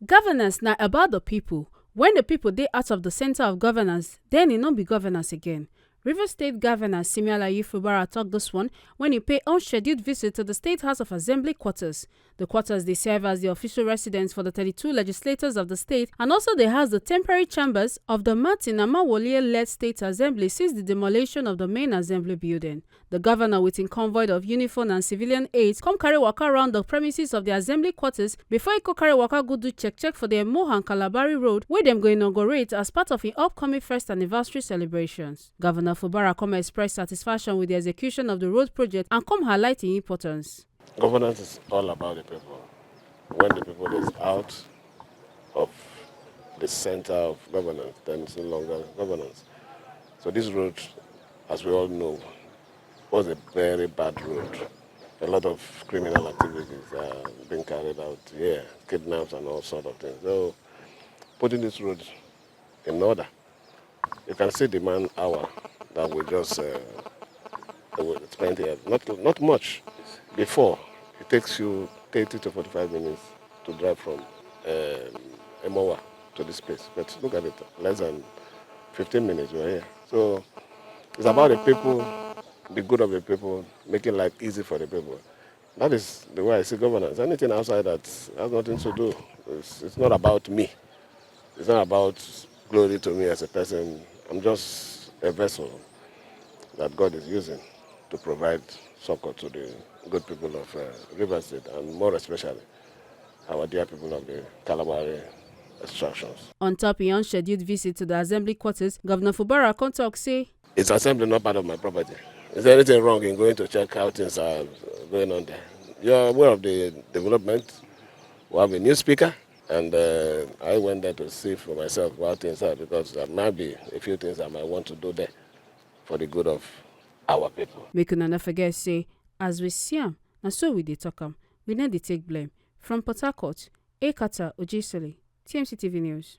Governance na about the people. When the people dey out of the center of governance, then e no be governance again. Rivers State Governor Simeon Fubara talk this one when he pay unscheduled visit to the State House of Assembly quarters. The quarters they serve as the official residence for the 32 legislators of the state, and also they house the temporary chambers of the Martin Amawoliye-led State Assembly since the demolition of the main assembly building. The governor, with a convoy of uniform and civilian aides, come carry waka around the premises of the assembly quarters before he go carry waka go do check for the Mohan Kalabari Road, where them go inaugurate as part of the upcoming first anniversary celebrations. Governor Fubara come express satisfaction with the execution of the road project and come highlight the importance. Governance is all about the people. When the people is out of the center of governance, then it's no longer governance. So this road, as we all know, was a very bad road. A lot of criminal activities are being carried out here, kidnaps and all sorts of things. So putting this road in order, you can see the man hour that we just spent here. Not much. Before, it takes you 30 to 45 minutes to drive from Emowa to this place. But look at it, less than 15 minutes we're here. So it's about the people, the good of the people, making life easy for the people. That is the way I see governance. Anything outside that has nothing to do. It's not about me. It's not about glory to me as a person. I'm just a vessel that God is using to provide succor to the good people of Rivers State, and more especially our dear people of the Kalabari extractions. On top of unscheduled visit to the assembly quarters, Governor Fubara come talk say, "It's assembly, not part of my property. Is there anything wrong in going to check how things are going on there? You're aware of the development. We have a new speaker, and I went there to see for myself how things are, because there might be a few things I might want to do there for the good of our people." Make una no forget say, as we see am, na so we dey talk am. We no dey take blame. From Port Harcourt, Ekata Ojisoli, TMC TV News.